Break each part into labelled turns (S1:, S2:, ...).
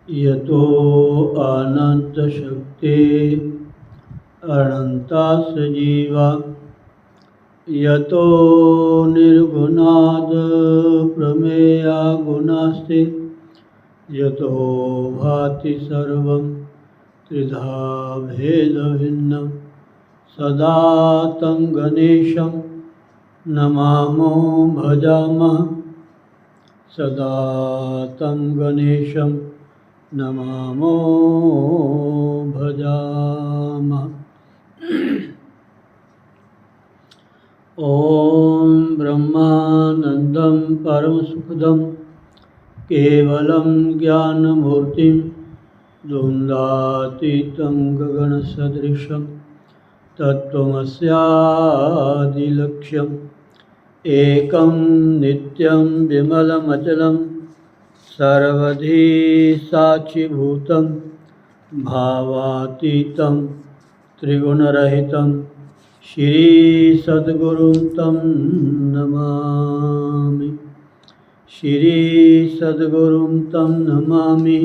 S1: यतो अनंत शक्ति अनंता सजीवा यतो निर्गुणाद प्रमेया गुणास्ति यतो भाति सर्वं त्रिधा भेदभिन्नं सदा तं गणेशं नमामो भजामः सदा तं गणेशं नमामो भजामः। ॐ ब्रह्मानन्दं परमसुखदं केवलं ज्ञानमूर्तिं द्वन्द्वातीतं गगनसदृशं तत्त्वमस्यादिलक्ष्यम् एकं नित्यं विमलमचलं सर्वधी साक्षिभूतं भावातीतं त्रिगुणरहितं श्रीसद्गुरुं तं नमामि श्रीसद्गुरुं तं नमामि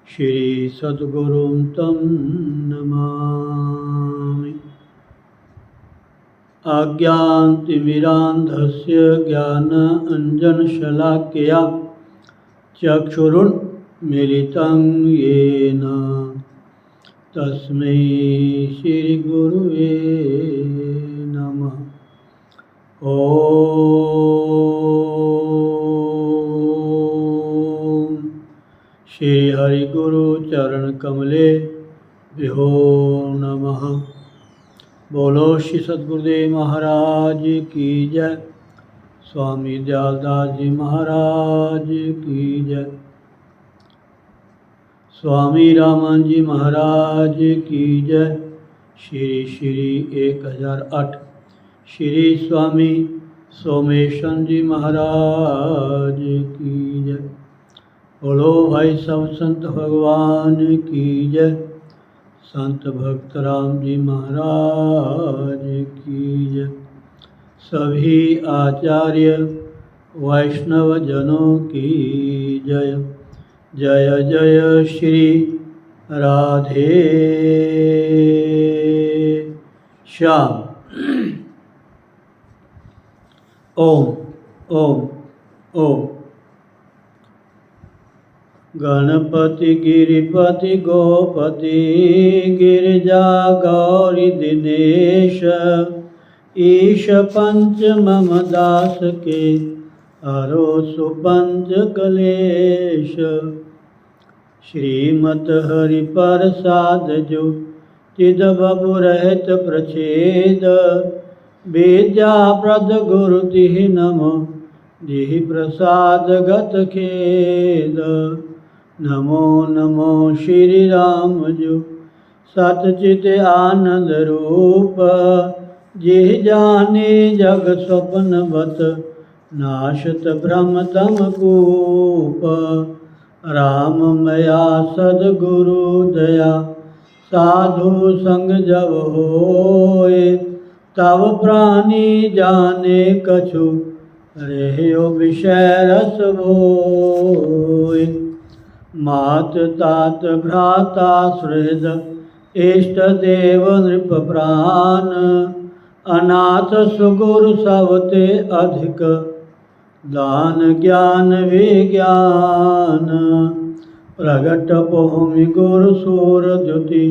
S1: श्रीसद्गुरुं तं नमामि। अज्ञानतिमिरान्धस्य ज्ञानाञ्जनशलाकया चक्षुरुन्मीलितं येन तस्मै श्रीगुरुवे नमः। ॐ श्रीहरिगुरुचरणकमलेभ्यो नमः। बोलो श्री सद्गुरुदेव महाराज की जय। स्वामी दयालदास जी महाराज की जय। स्वामी रामान जी महाराज की जय। श्री श्री 1008 श्री स्वामी सोमेश्वर जी महाराज की जय। बोलो भाई सब संत भगवान की जय। संत भक्त राम जी महाराज की जय। सभी आचार्य वैष्णव जनों की जय। जय जय श्री राधे श्याम। ओम ओम ओम। गणपति गिरिपति गोपति गिरिजा गौरी दिनेश ईश पंच मम दास के हरो सुपंच कलेश। श्रीमत हरि प्रसाद जो चिद बबु रहत प्रछेद विद्या प्रद गुरु तिह नमो दिहि प्रसाद गत खेद। नमो नमो श्री राम जो सतचित आनंद रूप जिह जाने जग स्वप्न बत नाशत भ्रम तम कूप। राम मया सद्गुरु दया साधु संग जब होए तब प्राणी जाने कछु रहो विषय रस भोए। मात तात भ्राता सुहृद इष्ट देव नृप प्राण अनाथ सुगुरु सबते अधिक दान ज्ञान विज्ञान। प्रगट पहुमि गुरु सूर द्युति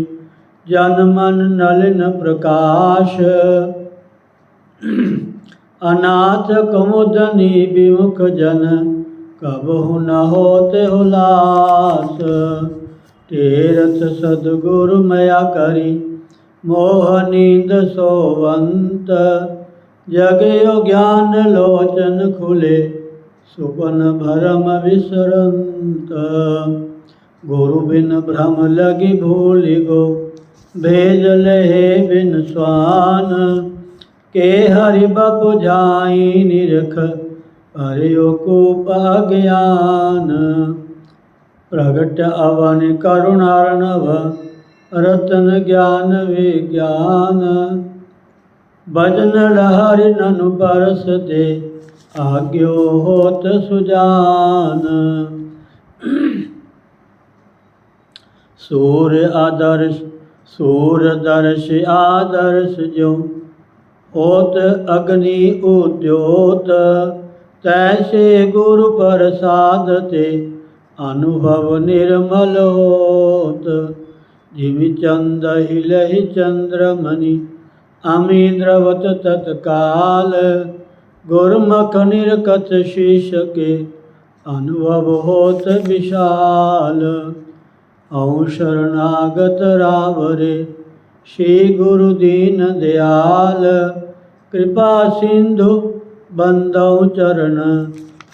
S1: जन मन नलिन प्रकाश। अनाथ कुमुदनी विमुख जन कबहु न होते हुलास। तीरथ सद्गुरु मया करी मोह नींद सोवंत। जगयो ज्ञान लोचन खुले सुपन भरम विसरंत। गुरु बिन भ्रम लगी भूलि गो भेज लहे बिन स्वान। के हरि बपु जाई निरख हरियो कूप अज्ञान। प्रगट अवन करुणार्णव रतन ज्ञान विज्ञान। भजन लहरि ननु परस दे आज्ञो होत सुजान। सूर्य दर्श आदर्श जो होत अग्नि उद्योत। तैसे गुरु प्रसाद ते अनुभव निर्मल होत। जिमि चंद हिलहि चंद्रमणि अमी द्रवत तत्काल। गुरमुख निरकत शीश के अनुभव होत विशाल। औ शरणागत रावरे श्री गुरु दीन दयाल। कृपा सिंधु बंदौ चरण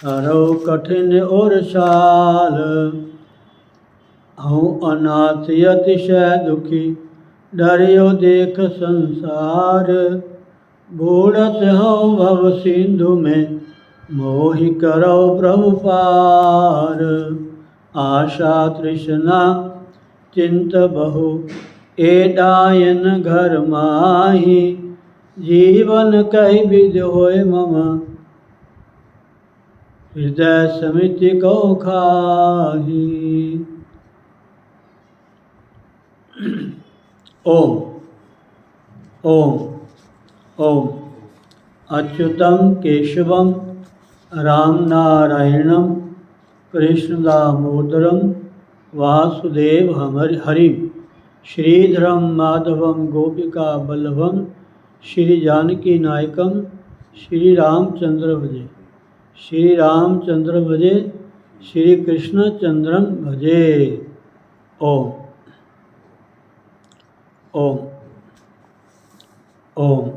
S1: हरौ कठिन और शाल। हूँ अनाथ अतिशय दुखी डरियो देख संसार। बूढ़त हूँ भव सिंधु में मोहि करो प्रभु पार। आशा तृष्णा चिंत बहु ए डायन घर माही। जीवन कहि विधि होय मम हृदय समिति को खाही। ओम ओम ओम। अच्युतम केशवम राम नारायणम कृष्ण दामोदरम वासुदेव हरिम। श्रीधरम माधवम गोपिका बल्लभम श्री जानकी नायकम। श्री रामचंद्र भजे श्री रामचंद्र भजे श्री कृष्ण चंद्रम भजे। ओम ओम ओम।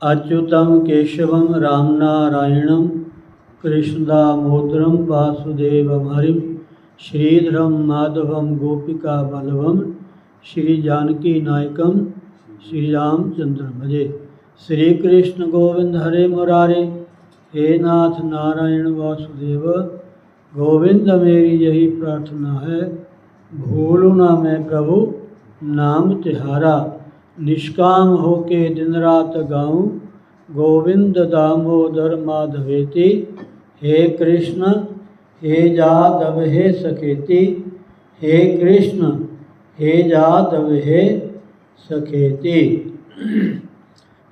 S1: अच्युतम केशवम राम नारायणम कृष्ण दामोदरम वासुदेवम हरिम। श्रीधरम माधवम गोपिका बल्लभम श्री जानकी नायकम। श्री रामचंद्र भजे। श्री कृष्ण गोविंद हरे मुरारे। हे नाथ नारायण वासुदेव गोविंद मेरी यही प्रार्थना है। भूलू ना मैं प्रभु नाम तिहारा। निष्काम होके दिन रात गाऊं गोविंद दामोदर माधवेति। हे कृष्ण हे जादव हे सखेति। हे कृष्ण हे जादव हे सखेति।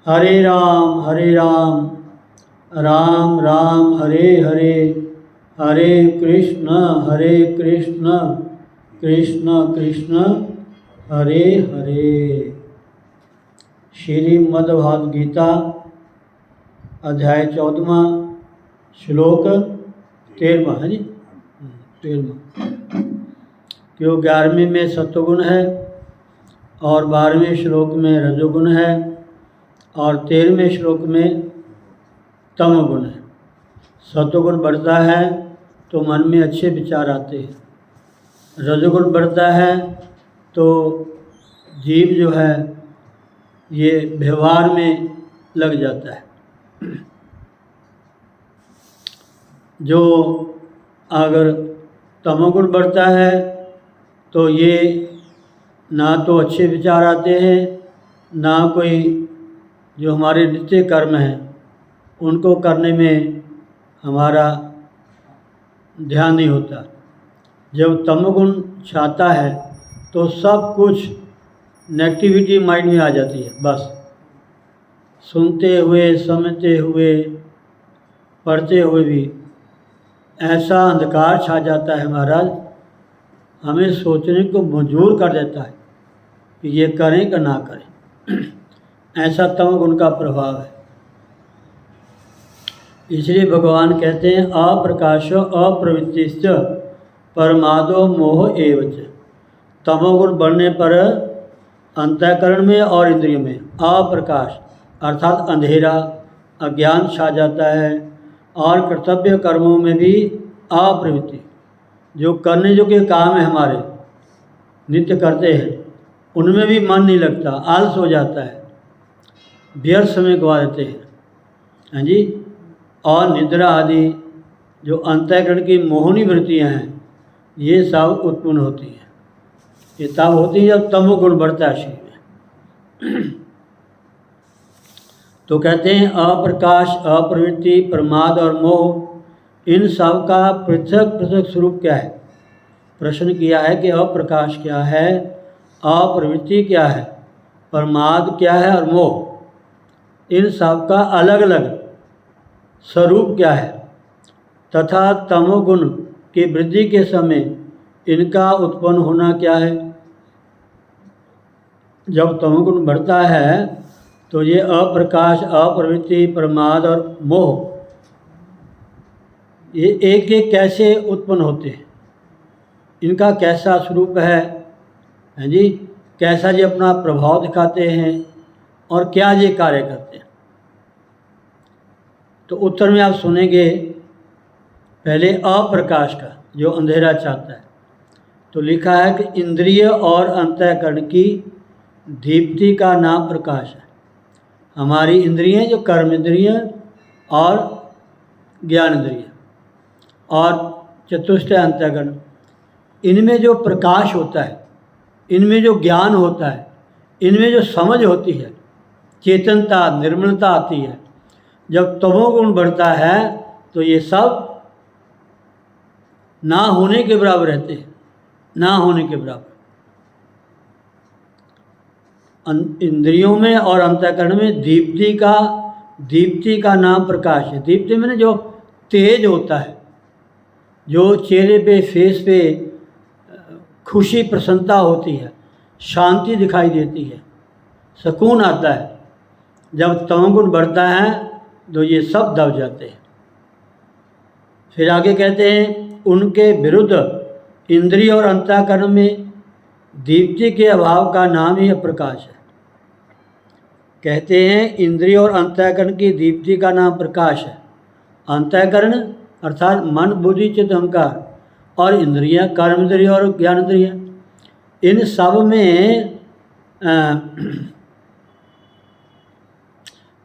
S1: हरे राम राम राम हरे हरे। हरे कृष्ण कृष्ण कृष्ण हरे हरे। श्रीमद्भागवत गीता अध्याय 14 श्लोक 13 है जी 13। क्यों 11वें में सत्वगुण है और 12वें श्लोक में रजोगुण है और 13वें श्लोक में तमोगुण है। सत्वगुण बढ़ता है तो मन में अच्छे विचार आते हैं। रजोगुण बढ़ता है तो जीव जो है ये व्यवहार में लग जाता है। जो अगर तमोगुण बढ़ता है तो ये ना तो अच्छे विचार आते हैं, ना कोई जो हमारे नित्य कर्म हैं उनको करने में हमारा ध्यान नहीं होता। जब तमोगुण छाता है तो सब कुछ नेगेटिविटी माइंड में आ जाती है। बस सुनते हुए समझते हुए पढ़ते हुए भी ऐसा अंधकार छा जाता है महाराज, हमें सोचने को मजबूर कर देता है कि ये करें कि ना करें। ऐसा तमोगुण का प्रभाव है। इसलिए भगवान कहते हैं अप्रकाशो अप्रवृत्तिश्च परमादो मोह एवच। तमोगुण बढ़ने पर अंतःकरण में और इंद्रियों में अप्रकाश अर्थात अंधेरा, अज्ञान छा जाता है, और कर्तव्य कर्मों में भी अप्रवृत्ति, जो करने योग्य काम है हमारे नित्य करते हैं उनमें भी मन नहीं लगता, आलस हो जाता है, व्यर्थ समय गवा देते हैं। हाँ जी। और निद्रा आदि जो अंतःकरण की मोहनी वृत्तियाँ हैं ये सब उत्पन्न होती हैं। ये तब होती है जब तमोगुण बढ़ता है शरीर में। तो कहते हैं अप्रकाश, अप्रवृत्ति, प्रमाद और मोह, इन सब का पृथक पृथक स्वरूप क्या है? प्रश्न किया है कि अप्रकाश क्या है, अप्रवृत्ति क्या है, प्रमाद क्या है और मोह, इन सब का अलग अलग स्वरूप क्या है, तथा तमोगुण की वृद्धि के समय इनका उत्पन्न होना क्या है। जब तमोगुण बढ़ता है तो ये अप्रकाश, अप्रवृत्ति, प्रमाद और मोह ये एक एक कैसे उत्पन्न होते हैं, इनका कैसा स्वरूप है जी, कैसा ये अपना प्रभाव दिखाते हैं और क्या ये कार्य करते हैं। तो उत्तर में आप सुनेंगे पहले अप्रकाश का, जो अंधेरा चाहता है। तो लिखा है कि इंद्रिय और अंतःकरण की दीप्ति का नाम प्रकाश है। हमारी इंद्रियां जो कर्म इंद्रियां और ज्ञान इंद्रियां और चतुष्टय अंतःकरण, इनमें जो प्रकाश होता है, इनमें जो ज्ञान होता है, इनमें जो समझ होती है, चेतनता, निर्मलता आती है, जब तमोगुण बढ़ता है तो ये सब ना होने के बराबर रहते हैं, ना होने के बराबर। इंद्रियों में और अंतःकरण में दीप्ति का नाम प्रकाश है। दीप्ति में जो तेज होता है, जो चेहरे पे, फेस पे खुशी प्रसन्नता होती है, शांति दिखाई देती है, सुकून आता है। जब तमोगुण बढ़ता है तो ये सब दब जाते हैं। फिर आगे कहते हैं उनके विरुद्ध इंद्रिय और अंतःकरण में दीप्ति के अभाव का नाम ही प्रकाश है। कहते हैं इंद्रिय और अंतःकरण की दीप्ति का नाम प्रकाश है। अंतःकरण अर्थात मन, बुद्धि, चित्त, अहंकार, और इंद्रियां, कर्म इंद्रिय और ज्ञान इंद्रिय, इन सब में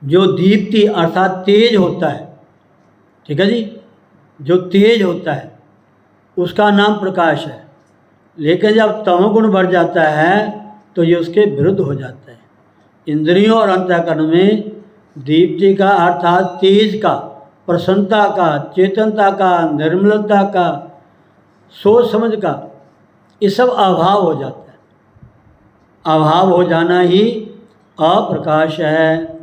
S1: जो दीप्ति अर्थात तेज होता है, ठीक है जी, जो तेज होता है उसका नाम प्रकाश है। लेकिन जब तमोगुण बढ़ जाता है तो ये उसके विरुद्ध हो जाता है। इंद्रियों और अंतःकरण में दीप्ति का अर्थात तेज का, प्रसन्नता का, चेतनता का, निर्मलता का, सोच समझ का, ये सब अभाव हो जाता है। अभाव हो जाना ही अप्रकाश है।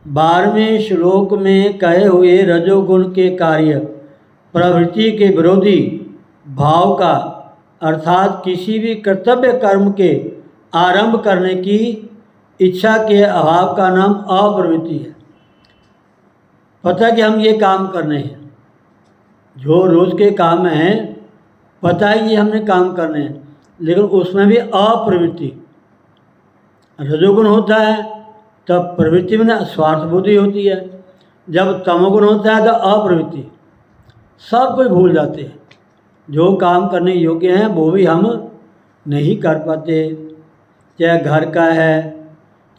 S1: 12वें श्लोक में कहे हुए रजोगुण के कार्य प्रवृत्ति के विरोधी भाव का अर्थात किसी भी कर्तव्य कर्म के आरंभ करने की इच्छा के अभाव का नाम अप्रवृत्ति है। पता कि हम ये काम करने हैं, जो रोज़ के काम हैं, पता है कि हमने काम करने हैं, लेकिन उसमें भी अप्रवृत्ति। रजोगुण होता है तब प्रवृत्ति में स्वार्थ बुद्धि होती है, जब तमोगुण होता है तो अप्रवृत्ति। सब कोई भूल जाते हैं, जो काम करने योग्य हैं वो भी हम नहीं कर पाते। चाहे घर का है,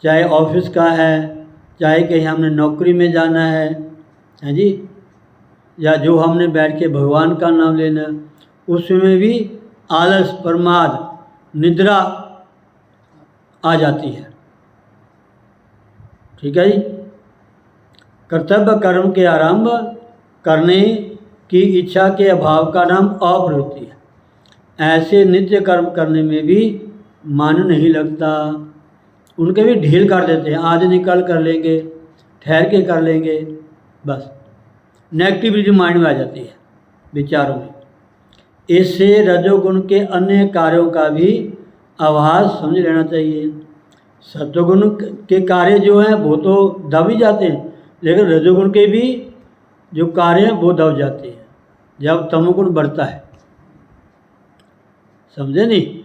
S1: चाहे ऑफिस का है, चाहे कहीं हमने नौकरी में जाना है जी, या जो हमने बैठ के भगवान का नाम लेना, उसमें भी आलस, प्रमाद, निद्रा आ जाती है। ठीक है जी। कर्तव्य कर्म के आरंभ करने की इच्छा के अभाव का नाम अप्रवृत्ति है। ऐसे नित्य कर्म करने में भी मन नहीं लगता, उनके भी ढील कर देते हैं, आज निकल कर लेंगे, ठहर के कर लेंगे, बस नेगेटिविटी माइंड में आ जाती है, विचारों में। इससे रजोगुण के अन्य कार्यों का भी आभास समझ लेना चाहिए। सत्वगुण के कार्य जो हैं वो तो दब ही जाते हैं, लेकिन रजोगुण के भी जो कार्य हैं वो दब जाते हैं जब तमोगुण बढ़ता है। समझे नहीं?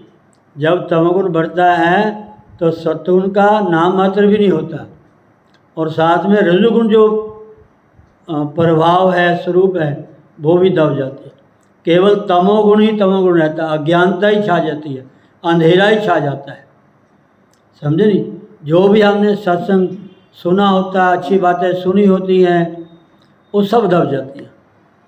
S1: जब तमोगुण बढ़ता है तो सत्वगुण का नाम मात्र भी नहीं होता, और साथ में रजोगुण जो प्रभाव है, स्वरूप है, वो भी दब जाते हैं। केवल तमोगुण ही तमोगुण रहता है, अज्ञानता ही छा जाती है, अंधेरा ही छा जाता है। समझे नहीं? जो भी हमने सत्संग सुना होता है, अच्छी बातें सुनी होती हैं, वो सब दब जाती है।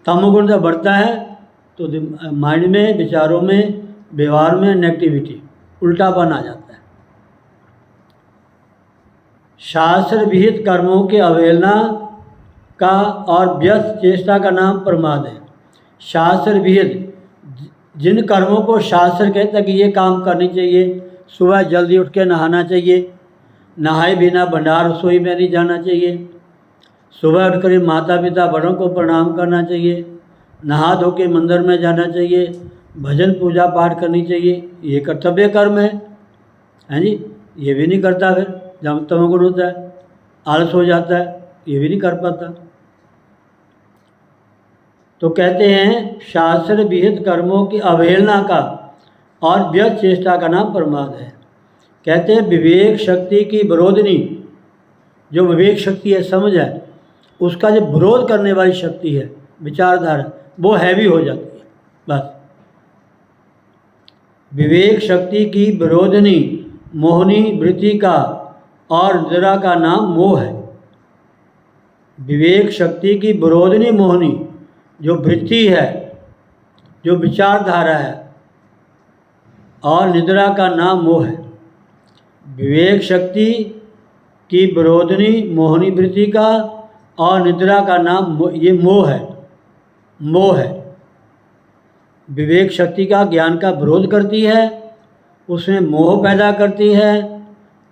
S1: तमोगुण जब बढ़ता है तो माइंड में, विचारों में, व्यवहार में नेगेटिविटी, उल्टापन आ जाता है। शास्त्र विहित कर्मों की अवहेलना का और व्यस्त चेष्टा का नाम प्रमाद है। शास्त्र विहित, जिन कर्मों को शास्त्र कहता है कि ये काम करनी चाहिए, सुबह जल्दी उठ के नहाना चाहिए, नहाए बिना भंडार रसोई में नहीं जाना चाहिए, सुबह उठकर माता पिता बड़ों को प्रणाम करना चाहिए, नहा धो के मंदिर में जाना चाहिए, भजन पूजा पाठ करनी चाहिए, ये कर्तव्य कर्म है जी। ये भी नहीं करता, फिर जब तमोगुण होता है, आलस हो जाता है, ये भी नहीं कर पाता। तो कहते हैं शास्त्र विहित कर्मों की अवहेलना का और व्यर्थ चेष्टा का नाम प्रमाद है। कहते हैं विवेक शक्ति की विरोधनी, जो विवेक शक्ति है, समझ है, उसका जो विरोध करने वाली शक्ति है, विचारधारा, वो हैवी हो जाती है। बस विवेक शक्ति की विरोधनी मोहनी वृत्ति का और निद्रा का नाम मोह है। विवेक शक्ति की विरोधनी मोहनी जो वृत्ति है, जो विचारधारा है, और निद्रा का नाम मोह है। विवेक शक्ति की विरोधनी मोहनी वृत्ति का और निद्रा का नाम ये मोह है। मोह है। विवेक शक्ति का ज्ञान का विरोध करती है, उसमें मोह पैदा करती है,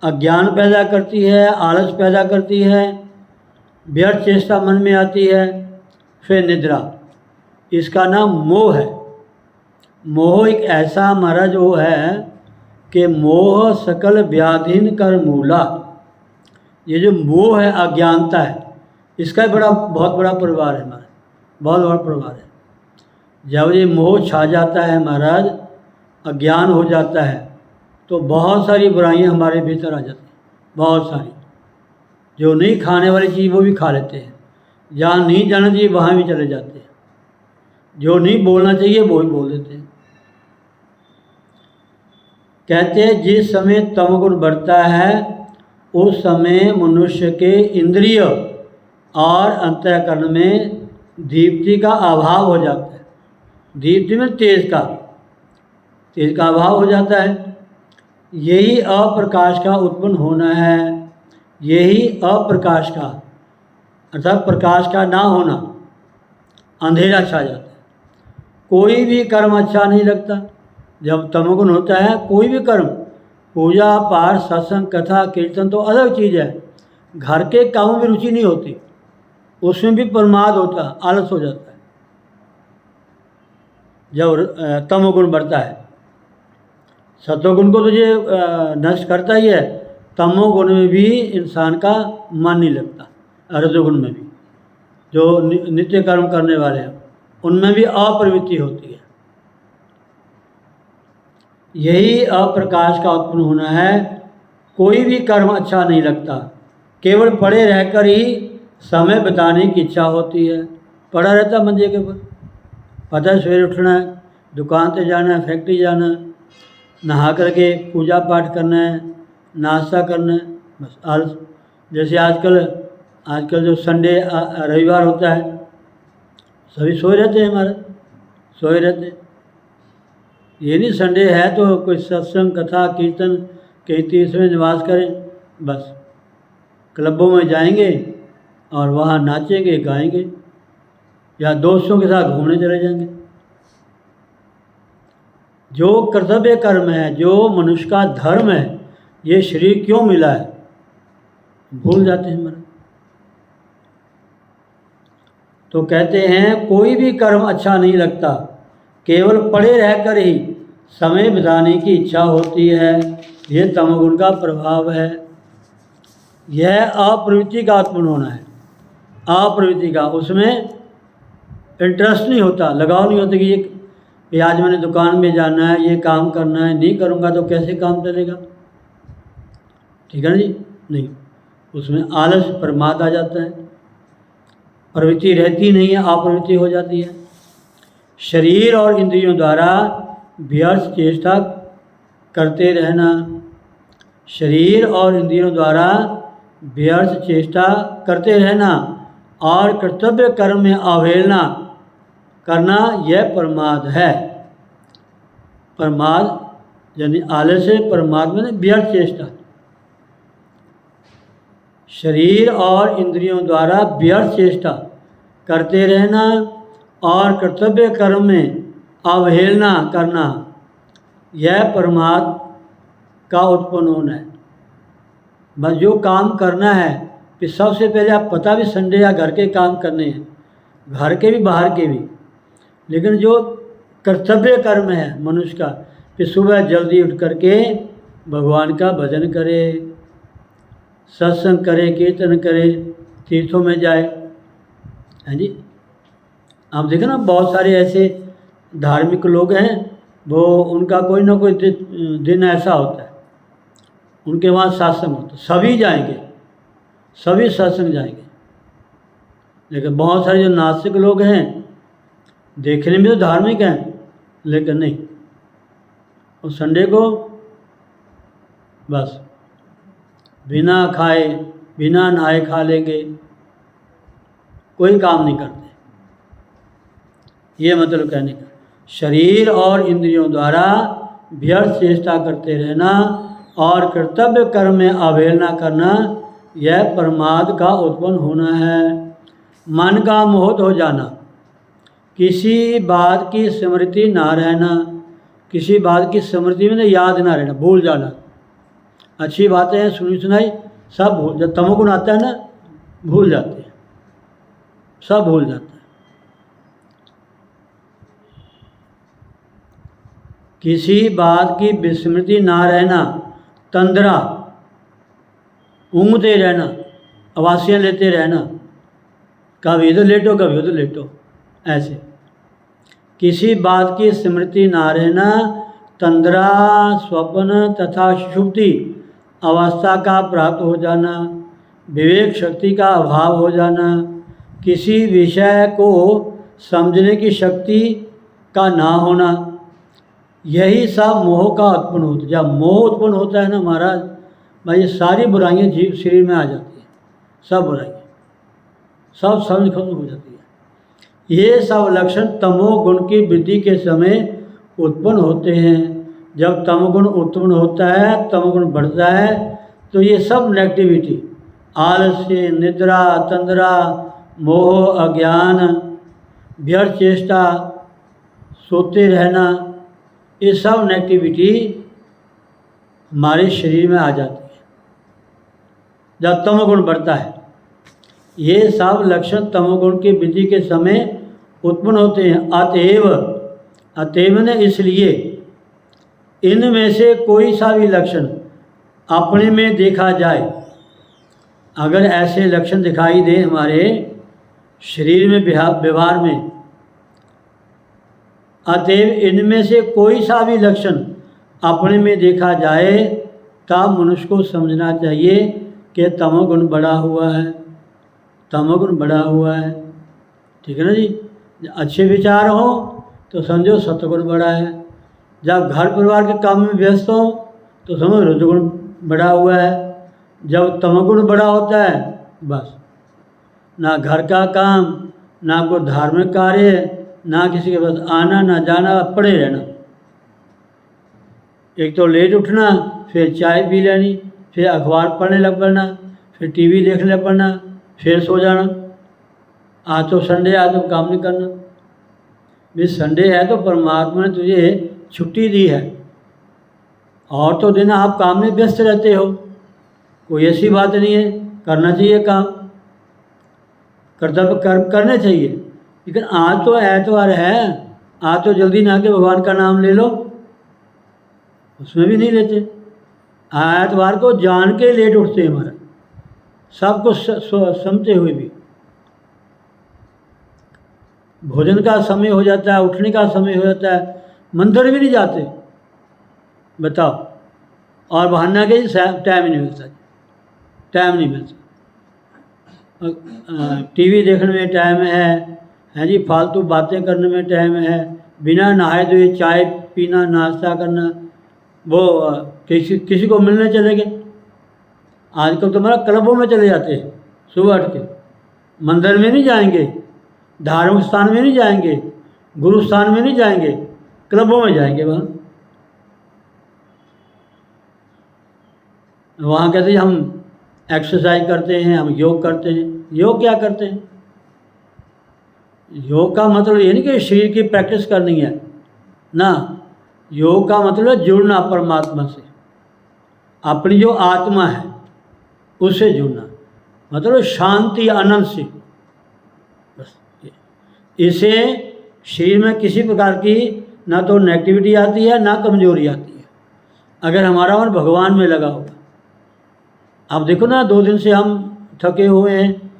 S1: अज्ञान पैदा करती है, आलस पैदा करती है, व्यर्थ चेष्टा मन में आती है, फिर निद्रा, इसका नाम मोह है। मोह एक ऐसा महाराज वो है कि मोह सकल व्याधिन कर मूला। ये जो मोह है, अज्ञानता है, इसका बहुत बड़ा परिवार है महाराज, बहुत बड़ा परिवार है। जब ये मोह छा जाता है महाराज, अज्ञान हो जाता है, तो बहुत सारी बुराइयां हमारे भीतर आ जाती हैं, बहुत सारी। जो नहीं खाने वाली चीज़ वो भी खा लेते हैं, जहाँ नहीं जाना चाहिए वहाँ भी चले जाते हैं, जो नहीं बोलना चाहिए वो ही बोल देते हैं। कहते हैं जिस समय तमोगुण बढ़ता है उस समय मनुष्य के इंद्रिय और अंतःकरण में दीप्ति का अभाव हो जाता है। दीप्ति में तेज का अभाव हो जाता है। यही अप्रकाश का उत्पन्न होना है। यही अप्रकाश का अर्थात प्रकाश का ना होना, अंधेरा छा जाता है। कोई भी कर्म अच्छा नहीं लगता जब तमोगुण होता है। कोई भी कर्म, पूजा पाठ सत्संग कथा कीर्तन तो अलग चीज़ है, घर के कामों में रुचि नहीं होती, उसमें भी प्रमाद होता है, आलस हो जाता है जब तमोगुण बढ़ता है। सत्वगुण को तो ये नष्ट करता ही है, तमोगुण में भी इंसान का मन नहीं लगता। रजोगुण में भी जो नित्य कर्म करने वाले हैं उनमें भी अप्रवृत्ति होती है। यही अप्रकाश का उत्पन्न होना है। कोई भी कर्म अच्छा नहीं लगता, केवल पड़े रहकर ही समय बिताने की इच्छा होती है। पड़ा रहता मंजे के ऊपर, पता है सवेरे उठना है, दुकान पे जाना है, फैक्ट्री जाना है, नहा करके पूजा पाठ करना है, नाश्ता करना है, बस आलस। जैसे आजकल जो संडे रविवार होता है, सभी सोए रहते हैं, हमारे सोए रहते हैं। ये नहीं संडे है तो कोई सत्संग कथा कीर्तन कहीं तीर्थ में निवास करें, बस क्लबों में जाएंगे और वहाँ नाचेंगे गाएंगे, या दोस्तों के साथ घूमने चले जाएंगे। जो कर्तव्य कर्म है, जो मनुष्य का धर्म है, ये शरीर क्यों मिला है, भूल जाते हैं हमारा। तो कहते हैं कोई भी कर्म अच्छा नहीं लगता, केवल पड़े रहकर ही समय बिताने की इच्छा होती है। यह तमोगुण का प्रभाव है। यह अप्रवृत्ति का उत्पन्न होना है। अप्रवृत्ति का, उसमें इंटरेस्ट नहीं होता, लगाव नहीं होता कि ये आज मैंने दुकान में जाना है, ये काम करना है, नहीं करूँगा तो कैसे काम चलेगा। ठीक है ना जी। नहीं, उसमें आलस प्रमाद आ जाता है, प्रवृत्ति रहती नहीं है, अप्रवृत्ति हो जाती है। शरीर और इंद्रियों द्वारा व्यर्थ चेष्टा करते रहना, शरीर और इंद्रियों द्वारा व्यर्थ चेष्टा करते रहना और कर्तव्य कर्म में अवहेलना करना, यह प्रमाद है। प्रमाद यानी आलस्य, प्रमाद में व्यर्थ चेष्टा। शरीर और इंद्रियों द्वारा व्यर्थ चेष्टा करते रहना और कर्तव्य कर्म में अवहेलना करना, यह प्रमाद का उत्पन्न होना है। बस जो काम करना है, फिर सबसे पहले आप पता भी संडे या घर के काम करने हैं, घर के भी बाहर के भी, लेकिन जो कर्तव्य कर्म है मनुष्य का, फिर सुबह जल्दी उठ करके भगवान का भजन करे, सत्संग करे, कीर्तन करे, तीर्थों में जाए। हैं जी। आप देखो ना, बहुत सारे ऐसे धार्मिक लोग हैं, वो उनका कोई ना कोई दिन ऐसा होता है, उनके वहाँ सत्संग होता है, सभी जाएंगे, सभी सत्संग जाएंगे। लेकिन बहुत सारे जो नास्तिक लोग हैं, देखने में तो धार्मिक हैं, लेकिन नहीं, और संडे को बस बिना खाए बिना नहाए खा लेंगे, कोई काम नहीं करते। ये मतलब कहने का, शरीर और इंद्रियों द्वारा व्यर्थ चेष्टा करते रहना और कर्तव्य कर्म में अवहेलना करना, यह प्रमाद का उत्पन्न होना है। मन का मोहित हो जाना, किसी बात की स्मृति ना रहना, किसी बात की स्मृति में ना याद ना रहना, भूल जाना। अच्छी बातें हैं सुनी सुनाई सब भूल, जब तमोगुण आता है ना, भूल जाते हैं, सब भूल जाता है। किसी बात की विस्मृति ना रहना, तंद्रा, ऊँघते रहना, आवासियाँ लेते रहना, कभी इधर लेटो कभी उधर लेटो, ऐसे। किसी बात की स्मृति ना रहना, तंद्रा, स्वप्न तथा सुषुप्ति अवस्था का प्राप्त हो जाना, विवेक शक्ति का अभाव हो जाना, किसी विषय को समझने की शक्ति का ना होना, यही सब मोह का उत्पन्न होता है। जब मोह उत्पन्न होता है ना महाराज, भाई ये सारी बुराइयाँ जीव शरीर में आ जाती हैं, सब बुराइयाँ, सब समझ खत्म हो जाती है। ये सब लक्षण तमोगुण की वृद्धि के समय उत्पन्न होते हैं। जब तमोगुण उत्पन्न होता है, तमोगुण बढ़ता है, तो ये सब नेगेटिविटी, आलस्य, निद्रा, तंद्रा, मोह, अज्ञान, व्यर्थ चेष्टा, सोते रहना, ये सब नेगेटिविटी हमारे शरीर में आ जाती है जब तमोगुण बढ़ता है। ये सब लक्षण तमोगुण की वृद्धि के समय उत्पन्न होते हैं। अतएव ने इसलिए इनमें से कोई सा भी लक्षण अपने में देखा जाए, अगर ऐसे लक्षण दिखाई दे हमारे शरीर में, व्यवहार में, अतएव इनमें से कोई सा भी लक्षण अपने में देखा जाए, तब मनुष्य को समझना चाहिए कि तमोगुण बढ़ा हुआ है, तमोगुण बढ़ा हुआ है। ठीक है ना जी। अच्छे विचार हो तो समझो सत्वगुण बढ़ा है, जब घर परिवार के काम में व्यस्त हो तो समझो रजोगुण बढ़ा हुआ है। जब तमोगुण बढ़ा होता है, बस ना घर का काम, ना कोई धार्मिक कार्य, ना किसी के पास आना ना जाना, पड़े रहना। एक तो लेट उठना, फिर चाय पी लेनी, फिर अखबार पढ़ने लग पड़ना, फिर टीवी देखने लग पड़ना, फिर सो जाना। आज तो संडे, आज तो काम नहीं करना। भाई संडे है तो परमात्मा ने तुझे छुट्टी दी है, और तो दिन आप काम में व्यस्त रहते हो, कोई ऐसी बात नहीं है, करना चाहिए काम। कर्तव्य कर्म करने चाहिए, लेकिन आज तो एतवार है, आज तो जल्दी ना के भगवान का नाम ले लो, उसमें भी नहीं लेते। एतवार को जान के लेट उठते हैं हमारा, सब कुछ समझते हुए भी। भोजन का समय हो जाता है, उठने का समय हो जाता है, मंदिर भी नहीं जाते, बताओ। और बहाना के टाइम नहीं मिलता, टाइम नहीं मिलता। टीवी देखने में टाइम है जी, फालतू बातें करने में टाइम है, बिना नहाए धोए चाय पीना, नाश्ता करना, वो किसी को मिलने चले गए। आजकल तो हमारा क्लबों में चले जाते हैं, सुबह उठ के मंदिर में नहीं जाएंगे, धार्मिक स्थान में नहीं जाएंगे, गुरु स्थान में नहीं जाएंगे, क्लबों में जाएंगे। वहाँ कहते हैं हम एक्सरसाइज करते हैं, हम योग करते हैं। योग क्या करते हैं? योग का मतलब ये नहीं कि शरीर की प्रैक्टिस करनी है ना, योग का मतलब है जुड़ना परमात्मा से, अपनी जो आत्मा है उससे जुड़ना, मतलब शांति आनंद से। बस इससे शरीर में किसी प्रकार की ना तो नेगेटिविटी आती है ना कमजोरी आती है, अगर हमारा मन भगवान में लगा होगा। आप देखो ना, 2 दिन से हम थके हुए हैं,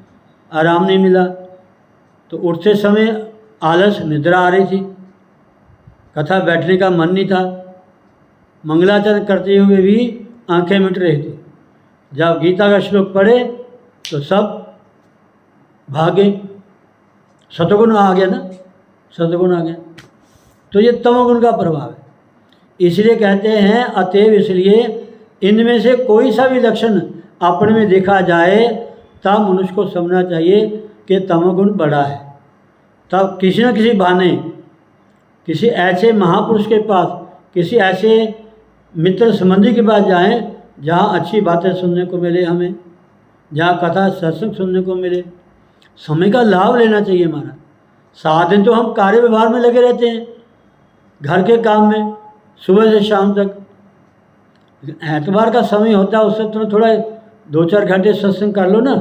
S1: आराम नहीं मिला, तो उठते समय आलस, निद्रा आ रही थी, कथा बैठने का मन नहीं था, मंगलाचरण करते हुए भी आंखें मिट रही थी। जब गीता का श्लोक पढ़े तो सब भागे, सतगुण आ गया ना, सतगुण आ गया। तो ये तमोगुण का प्रभाव है। इसलिए कहते हैं, अतएव इसलिए इनमें से कोई सा भी लक्षण अपने में देखा जाए तब मनुष्य को समझना चाहिए कि तमोगुण बड़ा है। तब किसी न किसी बहाने किसी ऐसे महापुरुष के पास, किसी ऐसे मित्र संबंधी के पास जाएं जहाँ अच्छी बातें सुनने को मिले, हमें जहाँ कथा सत्संग सुनने को मिले। समय का लाभ लेना चाहिए हमारा। 7 दिन तो हम कार्य व्यवहार में लगे रहते हैं, घर के काम में, सुबह से शाम तक। एतवार का समय होता है, उससे तो थोड़ा 2-4 घंटे सत्संग कर लो ना,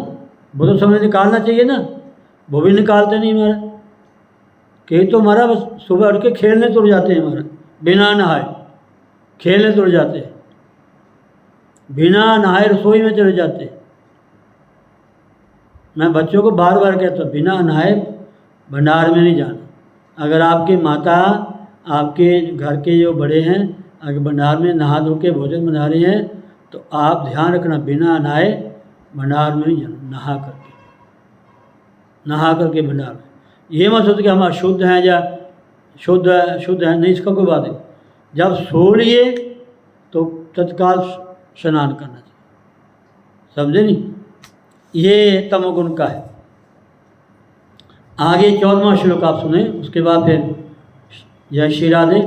S1: वो तो समय निकालना चाहिए ना, वो भी निकालते नहीं हमारा। कहीं तो हमारा बस सुबह उठ के खेलने तुर जाते हैं, हमारा बिना नहाए खेलने तुर जाते हैं, बिना नहाए रसोई में चले जाते हैं। मैं बच्चों को बार बार कहता हूँ, बिना नहाए भंडार में नहीं जाना। अगर आपकी माता, आपके घर के जो बड़े हैं, अगर भंडार में नहा धो के भोजन बना रहे हैं तो आप ध्यान रखना, बिना नहाए भंडार में नहीं जाना, नहा करके भंडार में। ये मत सोच कि हम अशुद्ध हैं या शुद्ध है, नहीं, इसका कोई बात नहीं। जब सो लिए तो तत्काल स्नान करना चाहिए, समझे नहीं? ये तमोगुण का है। आगे 14वां श्लोक आप सुने, उसके बाद फिर जय श्री राधे।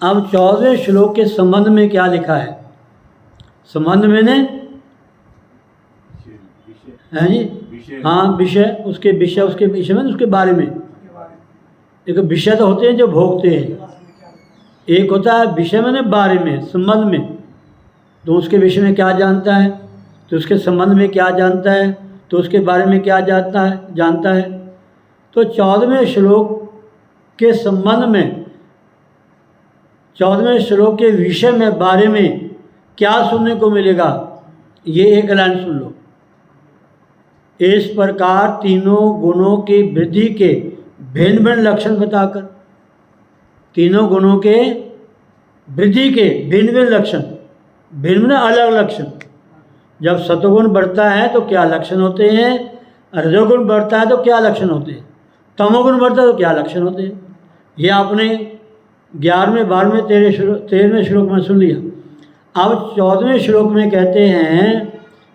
S1: अब 14वें श्लोक के संबंध में क्या लिखा है? संबंध में ने है जी, हाँ, विषय, उसके विषय, उसके विषय में, उसके बारे में। एक विषय तो होते हैं जो भोगते हैं, एक होता है विषय में, बारे में, संबंध में। तो उसके विषय में क्या जानता है, तो उसके संबंध में क्या जानता है, तो उसके बारे में क्या जानता है। तो 14वें श्लोक के संबंध में, 14वें श्लोक के विषय में, बारे में क्या सुनने को मिलेगा, ये एक लाइन सुन लो। इस प्रकार तीनों गुणों की वृद्धि के भिन्न भिन्न लक्षण बताकर, तीनों गुणों के वृद्धि के भिन्न भिन्न लक्षण, भिन्न अलग लक्षण। जब सतोगुण बढ़ता है तो क्या लक्षण होते हैं, रजोगुण बढ़ता है तो क्या लक्षण होते हैं, तमोगुण बढ़ता है तो क्या लक्षण होते हैं। ये आपने 11वें, 12वें, 13वें श्लोक में सुन लिया। अब 14वें श्लोक में कहते हैं,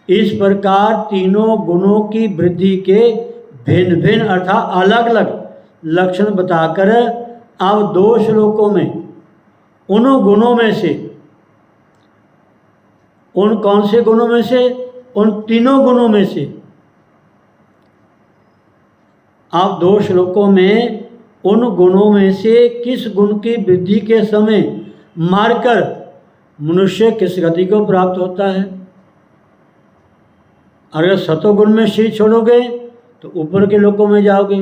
S1: इस प्रकार तीनों गुणों की वृद्धि के भिन्न भिन्न अर्थात अलग अलग लक्षण बताकर अब 2 श्लोकों में उन गुणों में से, उन कौन से गुणों में से, उन तीनों गुणों में से, आप 2 श्लोकों में उन गुणों में से किस गुण की वृद्धि के समय मारकर मनुष्य किस गति को प्राप्त होता है। अगर सतोगुण में शीर छोड़ोगे तो ऊपर के लोकों में जाओगे,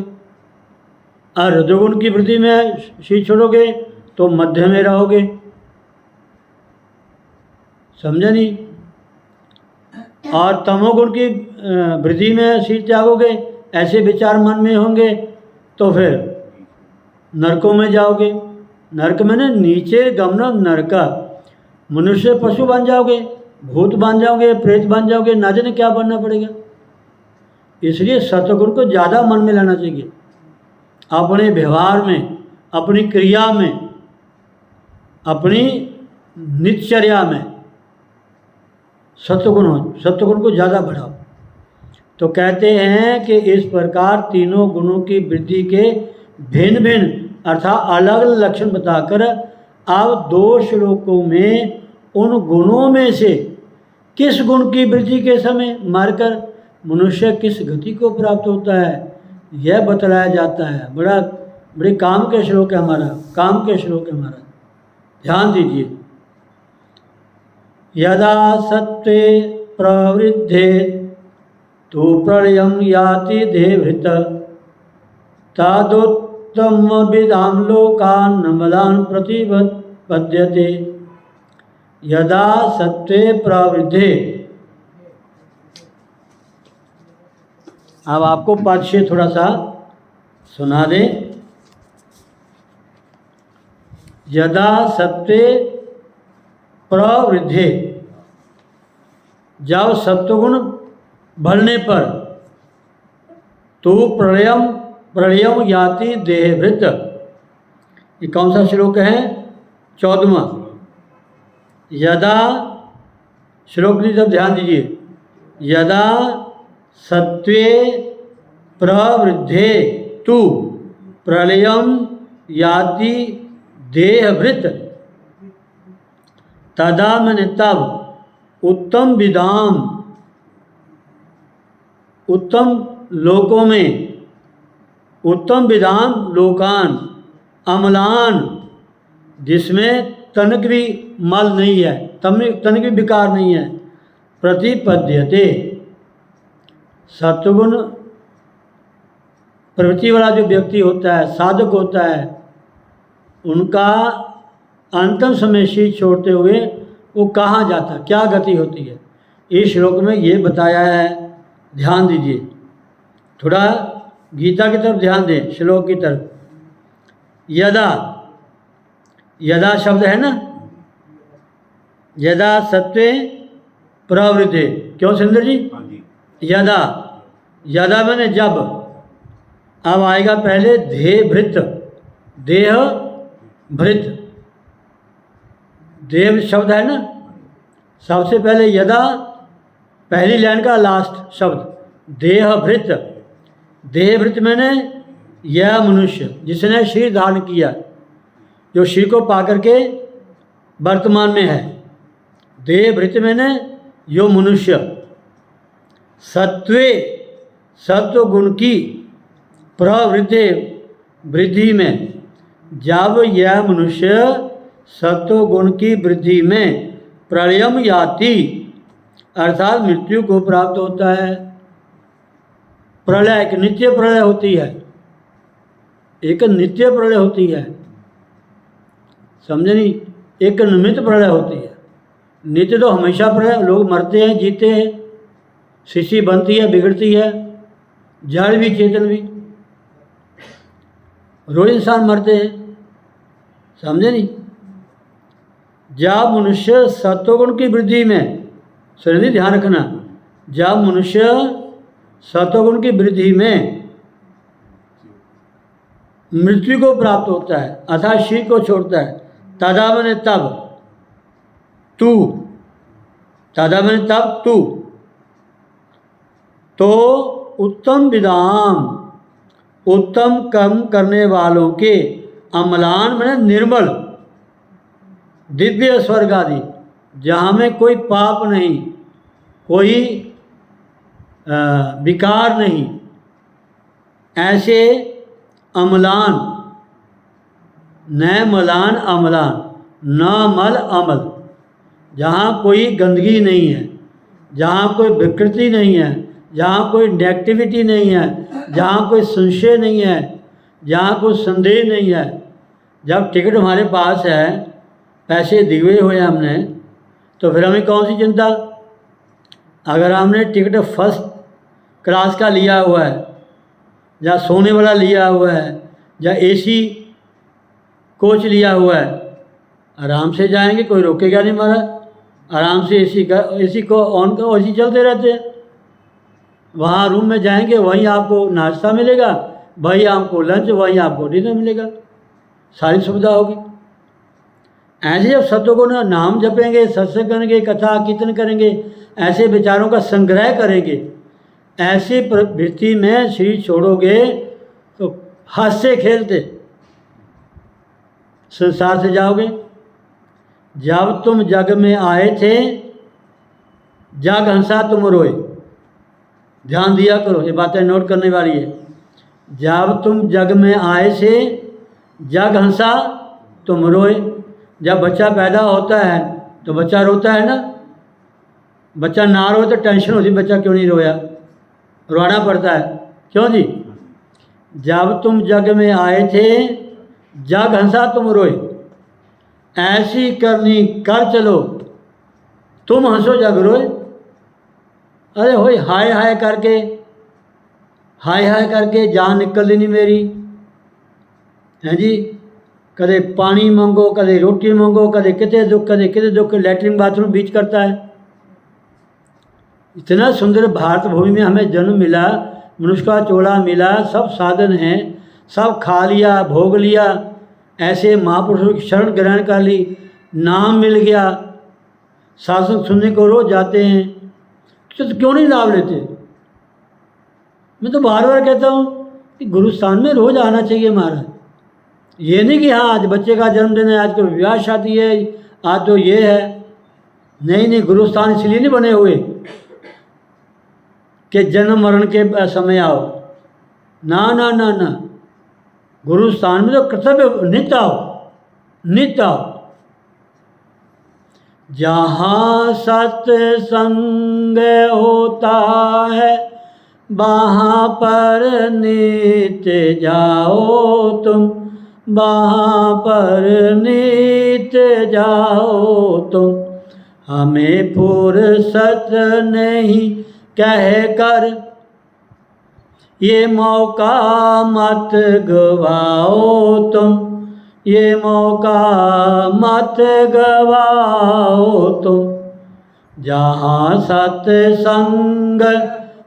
S1: और रजोगुण की वृद्धि में शीश छोड़ोगे तो मध्य में रहोगे। समझे नहीं? और तमोगुण की वृद्धि में शीश त्यागोगे, ऐसे विचार मन में होंगे तो फिर नरकों में जाओगे। नरक में नीचे गमन नरक, मनुष्य पशु बन जाओगे, भूत बन जाओगे, प्रेत बन जाओगे, ना जाने क्या बनना पड़ेगा। इसलिए सत्वगुण को ज़्यादा मन में लाना चाहिए, अपने व्यवहार में, अपनी क्रिया में, अपनी नित्यचर्या में सत्वगुण को ज़्यादा बढ़ाओ। तो कहते हैं कि इस प्रकार तीनों गुणों की वृद्धि के भिन्न भिन्न अर्थात अलग अलग लक्षण बताकर अब 2 श्लोकों में उन गुणों में से किस गुण की वृद्धि के समय मारकर मनुष्य किस गति को प्राप्त होता है यह बतलाया जाता है। बड़े काम के श्लोक है हमारा, काम के श्लोक है हमारा, ध्यान दीजिए। यदा सत्वे प्रवृद्धे तो प्रलयं याति देहभृत तदोत्तम विदाम लोकान् नमलान् प्रतिपद्यते। यदा सत्वे प्रवृद्धे, अब आपको पद से थोड़ा सा सुना दें। यदा सत्वे प्रवृद्धे, जब सत्वगुण बढ़ने पर तो प्रलयम याति देहभृत। ये कौन सा श्लोक है? 14वां। यदा, श्लोक की तरफ ध्यान दीजिए। यदा सत्वे प्रवृद्धे तु प्रलयम याति देहभृत तदा मैंने तब उत्तम विधाम, उत्तम लोकों में, उत्तम विधान लोकान अमलान, जिसमें तनिक भी मल नहीं है, तनिक भी विकार नहीं है, प्रतिपद्यते। सत्वगुण प्रवृत्ति वाला जो व्यक्ति होता है, साधक होता है, उनका अंतिम समय शीश छोड़ते हुए वो कहाँ जाता है, क्या गति होती है, इस श्लोक में ये बताया है। ध्यान दीजिए, थोड़ा गीता की तरफ ध्यान दें, श्लोक की तरफ। यदा, यदा शब्द है ना, यदा सत्वे प्रवृद्धे, क्यों सुंदर जी? यदा, यदा मैंने जब, अब आएगा पहले देहभृत, देह भृत, देव शब्द है ना, सबसे पहले यदा, पहली लाइन का लास्ट शब्द देहभृत। देहभृत मैंने यह मनुष्य जिसने शरीर धारण किया, जो शरीर को पा करके वर्तमान में है। देहभृत मैंने यो मनुष्य सत्वे, सत्व गुण की प्रवृद्धि, वृद्धि में, जब यह मनुष्य सत्व गुण की वृद्धि में प्रलयम याति अर्थात मृत्यु को प्राप्त होता है। प्रलय, एक नित्य प्रलय होती है, एक नित्य प्रलय होती है, समझे नहीं? एक निमित्त प्रलय होती है। नित्य तो हमेशा प्रलय, लोग मरते हैं, जीते हैं, शिशि बनती है, बिगड़ती है, जड़ भी चेतन भी, रोज इंसान मरते हैं, समझे नहीं? जब मनुष्य सत्वगुण की वृद्धि में, सुनिए ध्यान रखना, जब मनुष्य सत्वगुण की वृद्धि में मृत्यु को प्राप्त होता है अर्थात शरीर को छोड़ता है, तदा मैंने तब तू, तदा मैंने तब तू, तो उत्तम विधाम, उत्तम कर्म करने वालों के अमलान मैंने निर्मल, दिव्य स्वर्ग आदि, जहाँ में कोई पाप नहीं, कोई विकार नहीं, ऐसे अमलान, न मलान अमलान, न मल अमल, जहाँ कोई गंदगी नहीं है, जहाँ कोई विकृति नहीं है, जहाँ कोई नेगेटिविटी नहीं है, जहाँ कोई संशय नहीं है, जहाँ कोई संदेह नहीं है। जब टिकट हमारे पास है, पैसे दिए हुए हैं हमने, तो फिर हमें कौन सी चिंता। अगर हमने टिकट फर्स्ट क्लास का लिया हुआ है, या सोने वाला लिया हुआ है, या एसी कोच लिया हुआ है, आराम से जाएंगे, कोई रोकेगा नहीं हमारा। आराम से एसी को ऑन करो, एसी चलते रहते हैं। वहाँ रूम में जाएंगे, वहीं आपको नाश्ता मिलेगा, वहीं आपको लंच, वहीं आपको डिनर मिलेगा, सारी सुविधा होगी। ऐसे जब सतगुण नाम जपेंगे, सत्संग करेंगे, कथा कीर्तन करेंगे, ऐसे विचारों का संग्रह करेंगे, ऐसी प्रवृत्ति में शरीर छोड़ोगे तो हंसते खेलते संसार से जाओगे। जब तुम जग में आए थे, जग हंसा तुम रोए। ध्यान दिया करो, ये बातें नोट करने वाली है। जब तुम जग में आए से, जग हंसा तुम रोए। जब बच्चा पैदा होता है तो बच्चा रोता है ना। बच्चा ना रोए तो टेंशन होती, बच्चा क्यों नहीं रोया, रोना पड़ता है, क्यों जी। जब तुम जग में आए थे, जग हंसा तुम रोए। ऐसी करनी कर चलो, तुम हंसो जग रोए। अरे होए हाय हाय करके, हाय हाय करके जान निकल नहीं मेरी, हैं जी। कदे पानी मंगो, कदे रोटी मंगो, कदे कितने दुख, लैट्रिन बाथरूम बीच करता है। इतना सुंदर भारत भूमि में हमें जन्म मिला, मनुष्य का चोला मिला, सब साधन हैं, सब खा लिया, भोग लिया, ऐसे महापुरुषों की शरण ग्रहण कर ली, नाम मिल गया, शासन सुनने को रोज जाते हैं, तो क्यों नहीं लाभ लेते। मैं तो बार बार कहता हूँ कि गुरुस्थान में रोज आना चाहिए महाराज। ये नहीं कि हाँ आज बच्चे का जन्मदिन है, आज कोई विवाह शादी है, आज तो ये है। नहीं, गुरुस्थान इसलिए नहीं बने हुए कि जन्म मरण के समय आओ, ना ना ना ना। गुरुस्थान में तो कर्तव्य नित्य आओ, नित्य आओ। जहाँ सत्संग होता है, वहाँ पर नित्य जाओ तुम, वहाँ पर नित्य जाओ तुम। हमें फुर्सत नहीं कह कर ये मौका मत गवाओ तुम, ये मौका मत गवाओ तुम। जहाँ सत्संग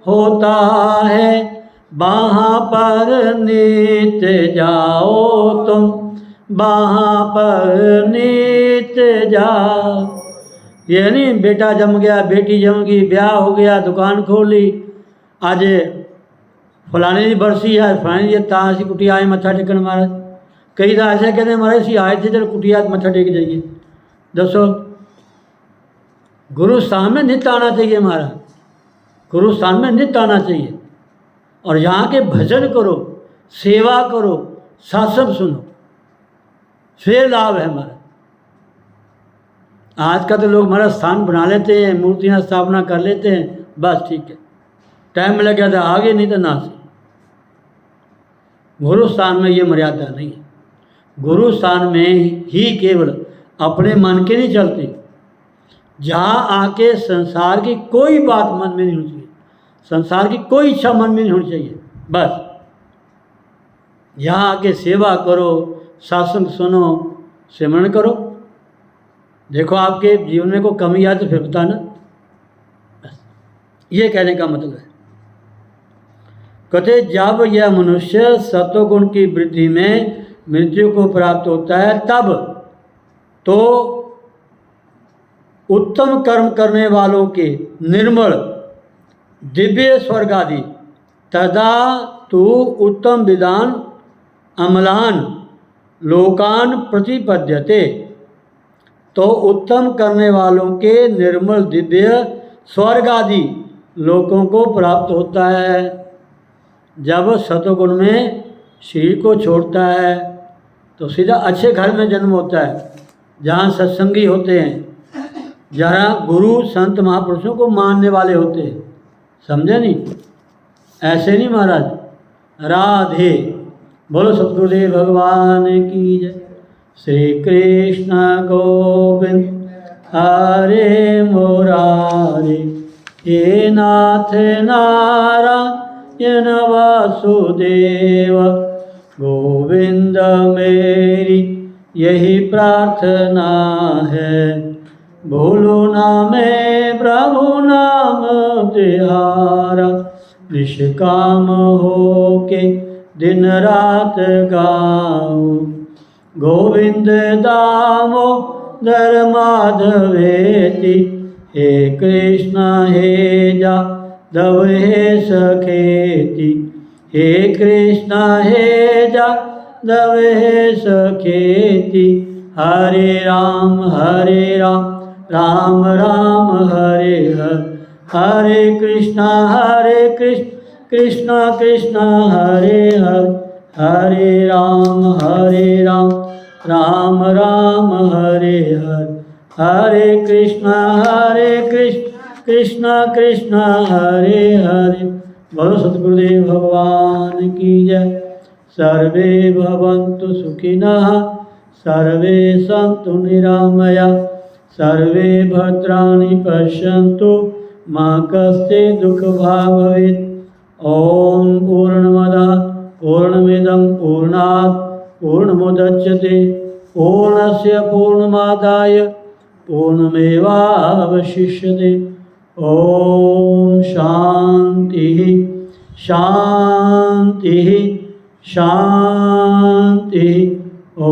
S1: होता है, वहाँ पर नित्य जाओ तुम, वहाँ पर नित्य जाओ। ये नहीं बेटा जम गया, बेटी जम गई, ब्याह हो गया, दुकान खोल ली, आज फलाने की बरसी है, फलाने की तां सी कुटिया आए मत्था टेकन महाराज। कई तो ऐसे कहते हैं महाराज सी आए थे चलो कुटिया मत्था टेक जाइए। दसो, गुरु स्थान में नित्य आना चाहिए महाराज, गुरु स्थान में नित्य आना चाहिए। और यहाँ के भजन करो, सेवा करो, सत्संग सुनो, फिर लाभ है हमारा। आज का तो लोग हमारा स्थान बना लेते हैं, मूर्तियाँ स्थापना कर लेते हैं, बस ठीक है, टाइम लग गया था आगे, नहीं तो ना से। गुरु स्थान में ये मर्यादा नहीं है। गुरु स्थान में ही केवल अपने मन के नहीं चलते, जहाँ आके संसार की कोई बात मन में नहीं होनी चाहिए, संसार की कोई इच्छा मन में नहीं होनी चाहिए। बस यहाँ आके सेवा करो, सत्संग सुनो, सिमरन करो। देखो आपके जीवन में कोई कमी आए तो फिर बताना। बस ये कहने का मतलब है। कहते जब यह मनुष्य सत्वगुण की वृद्धि में मृत्यु को प्राप्त होता है, तब तो उत्तम कर्म करने वालों के निर्मल दिव्य स्वर्ग आदि, तदा तु उत्तम विधान अमलान लोकान प्रतिपद्यते। तो उत्तम करने वालों के निर्मल दिव्य स्वर्ग आदि लोगों को प्राप्त होता है। जब सतोगुण में शरीर को छोड़ता है तो सीधा अच्छे घर में जन्म होता है, जहाँ सत्संगी होते हैं, जहाँ गुरु संत महापुरुषों को मानने वाले होते हैं, समझे नहीं? ऐसे नहीं महाराज। राधे। बोलो सतगुरुदेव भगवान की जय। श्री कृष्ण गोविंद हरे मुरारे, हे नाथ नारायण वासुदेव। गोविंद मेरी यही प्रार्थना है, भूलो ना मैं प्रभु नाम तिहारा। निष्काम हो के दिन रात गाऊं, गोविंद दामोदर माधवेति। हे कृष्ण हे जादव हे सखेति, हे कृष्ण हे जादव हे सखेति। हरे राम राम राम हरे हरे, हरे कृष्ण कृष्ण कृष्ण हरे हरे। हरे राम राम राम हरे हरे, हरे कृष्ण कृष्ण कृष्ण हरे हरे। बोलो सतगुरुदेव भगवान की जय। सर्वे भवन्तु सुखिनः, सर्वे सन्तु निरामया, सर्वे भद्राणि पश्यन्तु मा कश्चित् दुःखभाग् भवेत्। ॐ पूर्णमदः पूर्णमिदं पूर्णात् पूर्णमुदच्यते, पूर्णस्य पूर्णमादाय पूर्णमेवावशिष्यते। ॐ शान्तिः शान्तिः शान्तिः। ॐ